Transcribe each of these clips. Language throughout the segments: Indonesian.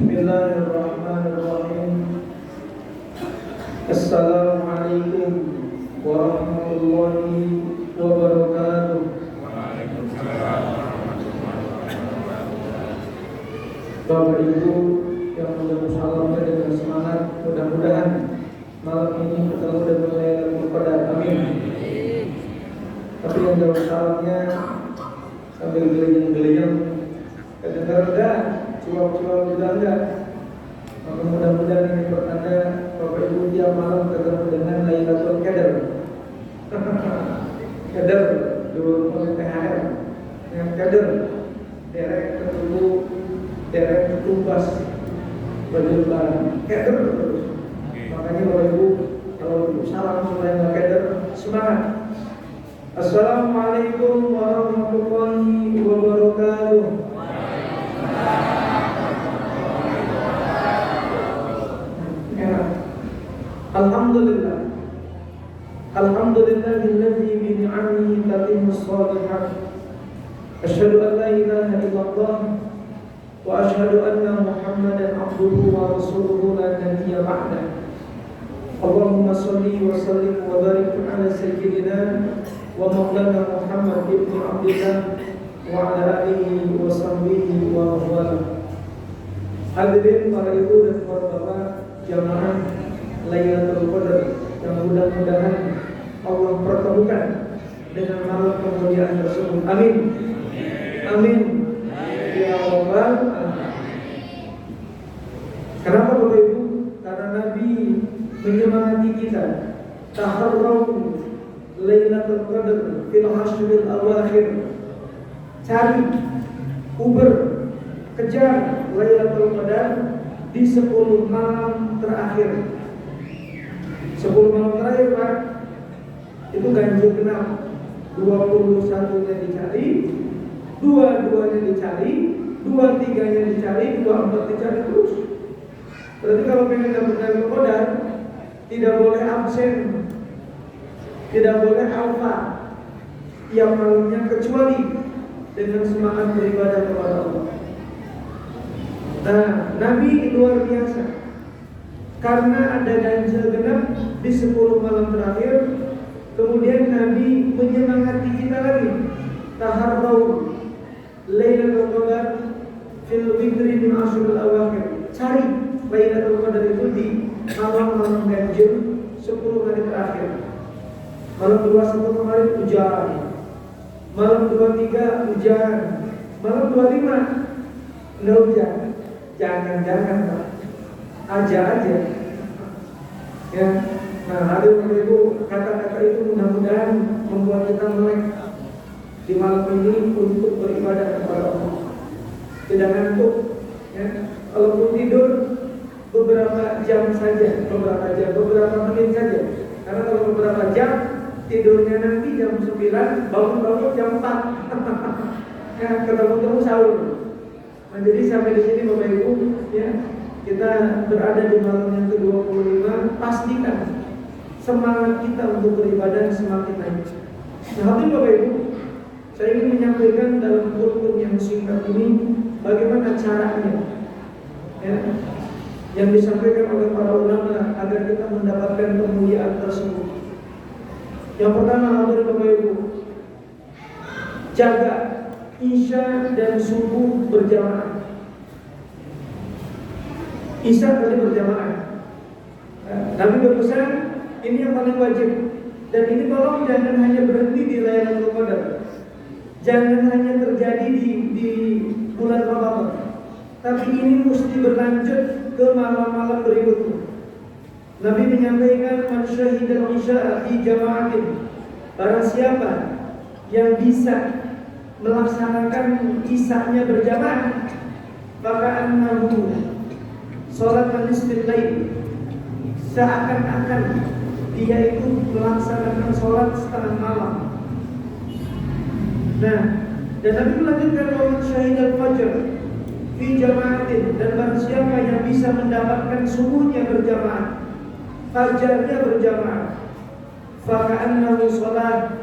Bismillahirrahmanirrahim. Assalamualaikum warahmatullahi wabarakatuh. Bapak Ibu yang mudah-mudahan dengan semangat, mudah-mudahan malam ini ketemu dengan Lailatul Qadar. Amin. Tapi yang dalam salamnya sambil geleng-geleng, kadang-kadang enggak, cuap-cuap juga enggak. Maka mudah-mudahan ini pertanda Bapak Ibu tiap malam ketemu dengan Lailatul Qadar. Qadar dulu mulai THR, yang Qadar derek ketemu, derek ketumbas berlebaran, Qadar terus. Makanya Bapak Ibu kalau salam supaya nggak Qadar, semangat. Assalamualaikum warahmatullahi wabarakatuh. Alhamdulillah. Alhamdulillahilladzi bi ni'amihi tatimmus shalihat. Asyhadu an la ilaha illallah wa asyhadu anna Muhammadan abduhu wa rasuluhu la nabiyya ba'dah. Allahumma shalli wa sallim wa barik ala sayyidina wa maulana Muhammad ibn Abdillah wa ala alihi wa sahbihi wa wala. Hadirin para ibu dan para bapak jamaah Lailatul Qadar yang mudah-mudahan Allah pertemukan dengan malam kemuliaan tersebut. Amin. Amin. Ya Rabbal alamin. Kenapa Bapak Ibu? Karena Nabi menyemangati kita. Taharrau Lailatul Qadar fil ashril awakhir. Cari, uber, kejar Lailatul Qadar di 10 malam terakhir. 10 malam terakhir Pak, itu ganjil genap. 21-nya dicari, 22-nya dicari, 23-nya dicari, 24 dicari terus. Berarti kalau pengen dapat Lailatul Qadar, tidak boleh absen, tidak boleh alfa tiap malamnya, kecuali dengan semangat beribadah kepada Allah. Nah, Nabi luar biasa. Karena ada ganjil genap di 10 malam terakhir, kemudian Nabi menyemangati kita lagi. Taharrau Lailatul Qadar fil witri min ashril awakhir. Cari Lailatul Qadar itu di malam-malam ganjil 10 hari terakhir. Malam 21 kemarin hujan, malam 23 hujan, malam 25 enggak hujan. Jangan-jangan Pak, aja ya. Nah, hari Ibu, kata-kata itu mudah-mudahan membuat kita melek di malam ini untuk beribadah kepada Allah. Tidak ngantuk ya. Kalaupun tidur beberapa jam saja, beberapa menit saja. Karena kalau beberapa jam tidurnya nanti jam 9, bangun jam 4. Ya, ketemu sahur. Nah, jadi sampai di sini Bapak Ibu ya, kita berada di malam yang ke-25, pastikan semangat kita untuk beribadah semakin naik. Nah, hadirin Bapak Ibu, saya ingin menyampaikan dalam kultum yang singkat ini bagaimana caranya ya, yang disampaikan oleh para ulama agar kita mendapatkan kemuliaan tersebut. Yang pertama, hadirin Bapak Ibu, jaga Isya dan subuh berjamaah. Isya tadi berjamaah. Nabi berpesan ini yang paling wajib. Dan ini tolong jangan hanya berhenti di Lailatul Qadar. Jangan hanya terjadi di bulan Ramadan. Tapi ini mesti berlanjut ke malam-malam berikutnya. Nabi menyampaikan man syahidal isya fi jama'atin. Barang siapa yang bisa melaksanakan isya-nya berjamaah, maka annahu sholat nisfil lail, seakan-akan dia itu melaksanakan sholat setengah malam. Nah, dan Nabi melanjutkan wa syahidal fajr fi jama'atin, dan barang siapa yang bisa mendapatkan subuhnya berjamaah, fajarnya berjamaah, faka'annahu sholat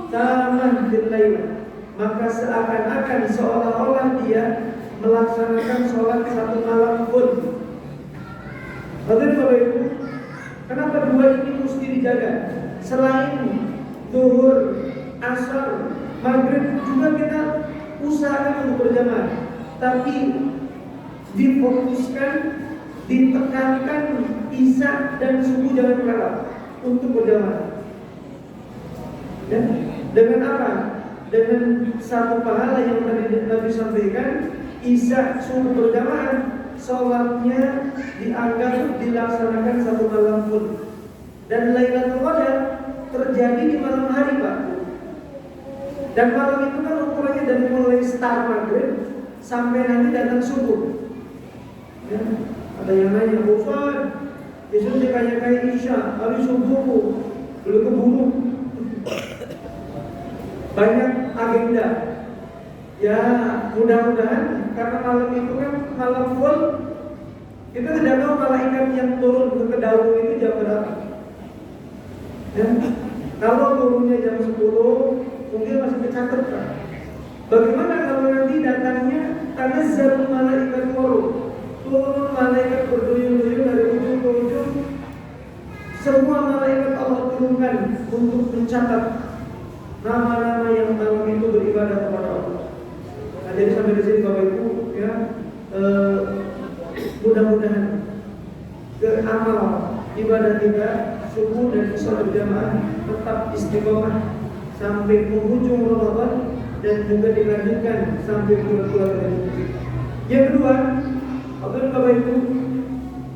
tamah bil lail, maka seakan-akan seolah-olah dia melaksanakan sholat satu malam full. mesti dijaga. Selain zuhur, asar, maghrib juga kita usahakan untuk berjamaah. Tapi difokuskan, ditekankan isya dan subuh jangan kelewat untuk berjamaah. Dan dengan apa? Dengan satu pahala yang tadi Nabi sampaikan, isya subuh berjamaah, sholatnya dianggap dilaksanakan satu malam pun. Dan Lailatul Qadar terjadi di malam hari, Pak. Dan malam itu kan ukurannya dari mulai start maghrib sampai nanti datang subuh. Ya, ada yang nanya, Ustaz, besok kayak isya, hari subuh, belum keburu. Banyak agenda. Ya, mudah-mudahan karena malam itu kan malam full, kita tidak tahu malaikat yang turun ke Kedaung itu jam berapa. Ya, kalau turunnya jam 10, mungkin masih kecatat kan. Bagaimana kalau nanti datangnya tanazzalul malaikat turun malaikat berduyun-duyun dari ujung ke ujung. Semua malaikat Allah turunkan untuk mencatat nama-nama yang malam itu beribadah kepada Allah. Nah, jadi sampai di sini Bapak Ibu, ya, mudah-mudahan ke amal ibadah kita subuh dan isya berjamaah tetap istiqomah sampai penghujung Ramadan dan juga dilanjutkan sampai bulan-bulan berikutnya. Yang kedua, Bapak Ibu,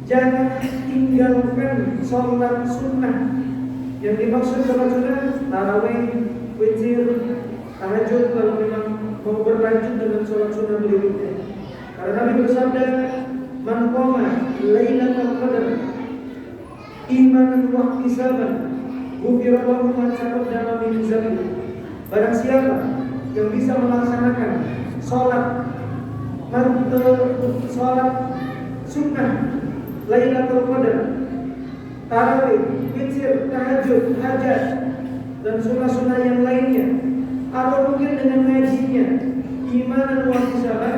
jangan tinggalkan sholat sunnah. Yang dimaksud sholat sunnah tarawih, witir, tahajud kalau memang mau berlanjut dengan sholat sunnah berikutnya. Karena Nabi bersabda, "Man qama lailatul qadar imanan wa ihtisaban, ghufira lahu ma taqaddama min dzambi." Barang siapa yang bisa melaksanakan sholat sunnah Lailatul Qadar, tarawih, witir, tahajud, hajat, dan sunnah-sunnah yang lainnya, atau mungkin dengan ngajinya, iman dan ihtisaban,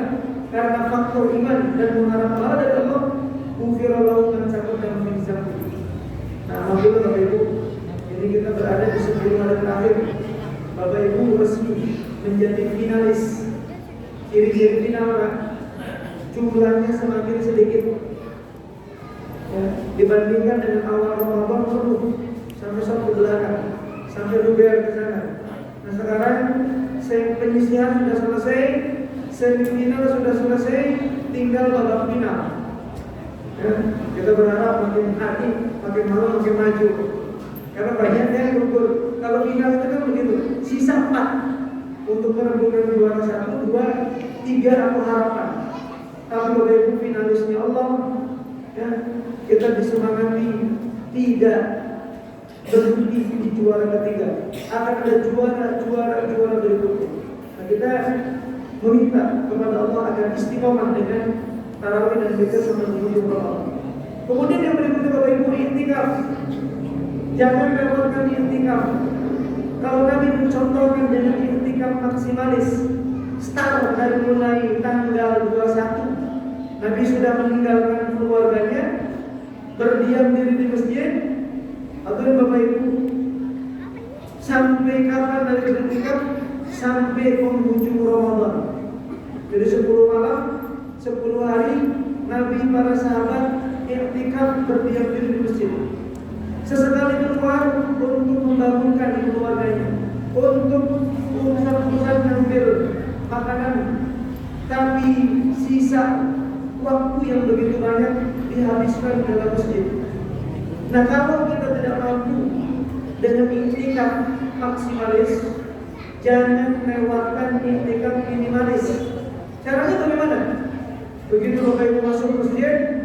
karena faktor iman dan mengharap pahala dari Allah, ghufira lahu ma taqaddama min dzambi. Nah, alhamdulillah Bapak Ibu, ini kita berada di 10 hari terakhir. Bapak Ibu resmi menjadi finalis. Ciri-ciri final, jumlahnya semakin sedikit, ya, dibandingkan dengan awal Ramadan penuh sampai satu belakang, sampai luber ke sana. Nah, sekarang penyisihan sudah selesai, semifinal sudah selesai, tinggal babak final. Ya, kita berharap makin hari, makin malam makin maju. Karena banyak yang gugur. Kalau final itu kan begitu, sisa 4 untuk merebutkan juara 1, 2, 3 atau harapan. Tapi Bapak Ibu finalisnya Allah, ya, kita disemangati tidak berhenti di juara ketiga. Akan ada juara berikutnya. Nah, kita meminta kepada Allah agar istiqomah dengan tarawih dan zikir sampai menuju Allah. Kemudian yang berikutnya Bapak Ibu, i'tikaf. Jangan lewatkan i'tikaf. Kalau Nabi mencontohkan dengan i'tikaf maksimalis, start dari mulai tanggal 21, Nabi sudah meninggalkan keluarganya, berdiam diri di masjid. Atau Bapak Ibu, sampai kapan dari i'tikaf? Sampai penghujung Ramadan. Jadi 10 malam, 10 hari, Nabi para sahabat i'tikaf berdiam diri di masjid. Sesekali keluar untuk membangunkan keluarganya, untuk urusan-urusan ngambil makanan, tapi sisa waktu yang begitu banyak dihabiskan dalam masjid. Nah, kalau kita tidak mampu dengan i'tikaf maksimalis, jangan lewatkan i'tikaf minimalis. Caranya bagaimana? Begitu Bapak Ibu masuk masjid,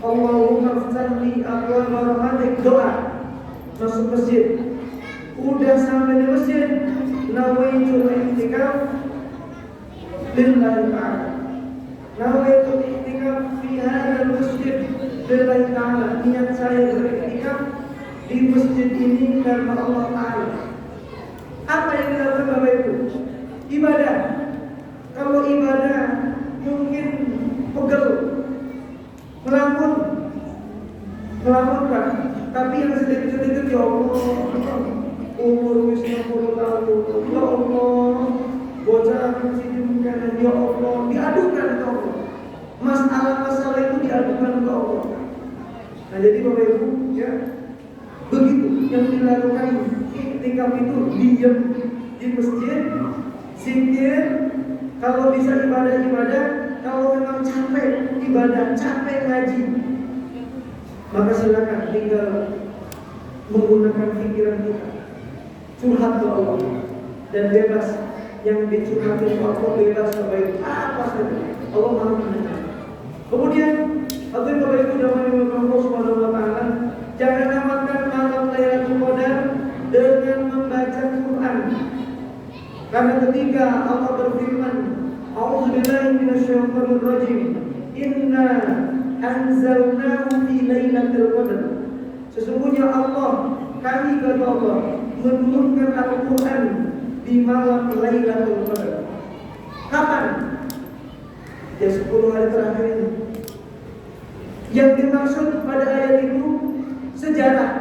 Allahumma ftarli abwaab rahmatik, doa masuk masjid. Udah sampai di masjid, nawaitu i'tikaf lillahi ta'ala, nawaitu i'tikaf fi hadzal masjid lillahi ta'ala. Niat saya beriktikaf di masjid ini karena Allah Ta'ala. Apa yang dilakukan Bapak Ibu? Ibadah. Kalau ibadah mungkin pegel, melamunkan. Tapi yang sedikit-sedikit, ya Allah, umur wis 60 tahun, ya Allah, bocah masih kanan, ya Allah, diadukan ke Allah. Masalah-masalah itu diadukan ke Allah. Nah, jadi Bapak Ibu, ya, begitu yang dilakukan iktikaf itu, diam di masjid, zikir, kalau bisa ibadah-ibadah, kalau memang capek ibadah, capek ngaji, maka silakan tinggal menggunakan pikiran kita, curhat ke Allah, dan bebas. Yang dicurhatin Allah bebas, baik apa saja, Allah Maha mendengar. Kemudian hadirin Bapak Ibu yang Allah Subhanahu wa taala, jangan amalkan malam Lailatul Qadar dengan membaca Quran. Karena ketika Allah berfirman, A'udzubillahi minasyaitonir rajim, Inna anzalnahu fi Lailatul Qadar. Sesungguhnya Allah, kami kata Allah, menurunkan Al-Quran di malam Lailatul Qadar. Kapan? Ya 10 hari terakhir ini. Yang dimaksud pada ayat itu sejarah.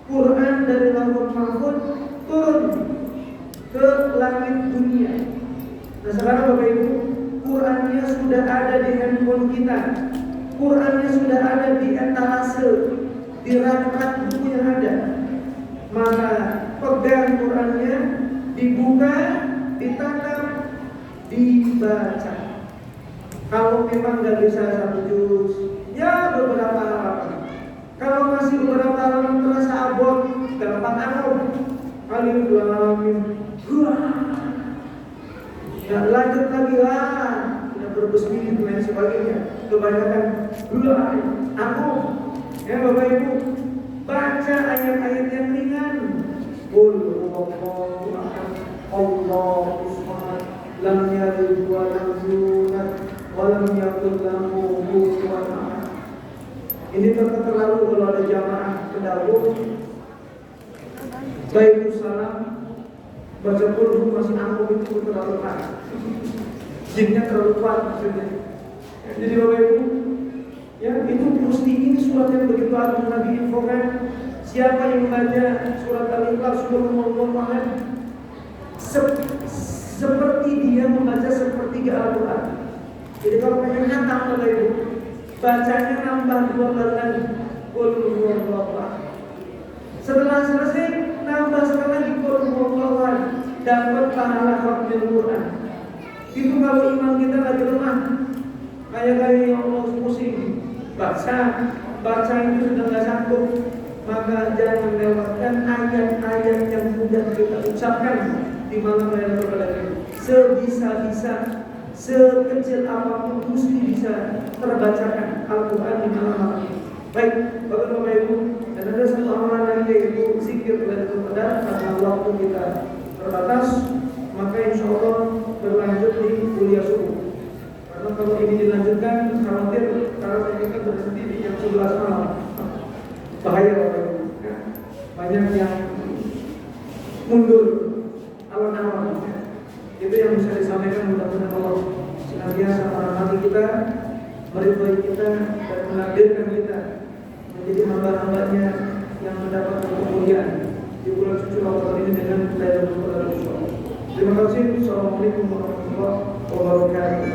Quran dari Lauhul Mahfuz turun ke langit dunia. Nah sekarang Bapak Ibu, Qurannya sudah ada di handphone kita. Qurannya sudah ada di etalase, di rak-rak buku yang ada. Maka pegang Qurannya, dibuka, ditatap, dibaca. Kalau memang nggak bisa 1 juz, ya beberapa halaman. Kalau masih beberapa halaman terasa abot, gampang angop. Alif lam mim. Ya lanjut lagi lah, sudah berbesmili dan sebagainya. Kebanyakan angop. Ya Bapak Ibu, baca ayat-ayat yang ringan. Qul huwallahu ahad, Allahu samad, lam yalid wa lam yulad wa lam yakul lahu kufuwan ahad. Ini terlalu kalau ada jamaah ke dapur, Waalaikumsalam, baca Qul masih angkuh itu terlalu keras. Jinnya terlalu kuat maksudnya. Jadi Bapak Ibu, ya itu mesti, ini surat yang begitu agung. Nabi infokan, siapa yang membaca surat Al-Ikhlas seperti dia membaca sepertiga Al-Quran. Jadi kalau pengen khatam Bapak Ibu, bacanya nambah 2 kali lagi. Qul huwallahu ahad. Setelah selesai nambah sekali lagi Qul huwallahu ahad, dapat pahala khatamul Quran. Itu kalau iman kita lagi lemah, kayak ya Allah pusing, baca itu sudah nggak sanggup, maka jangan lewatkan ayat-ayat yang sudah kita ucapkan di malam Lailatul Qadar ini. Sebisa-bisa, sekecil apapun mesti bisa terbacakan Al-Quran di malam ini. Baik, Bapak Ibu, dan ada satu amalan lagi yaitu zikir Lailatul Qadar. Karena waktu kita terbatas, maka insya Allah berlanjut di kuliah subuh. Karena kalau ini dilanjutkan, khawatir karena kita berhenti di jam 11 malam. Bahaya Bapak Ibu. Ya. Banyak yang mundur alon-alon. Itu yang bisa disampaikan, mudah-mudahan Allah senantiasa merahmati kita, meridhai kita, dan menakdirkan kita menjadi hamba-hambanya yang mendapat kemuliaan di bulan suci Ramadan ini dengan Lailatul Qadar. Terima kasih. Assalamualaikum warahmatullahi wabarakatuh.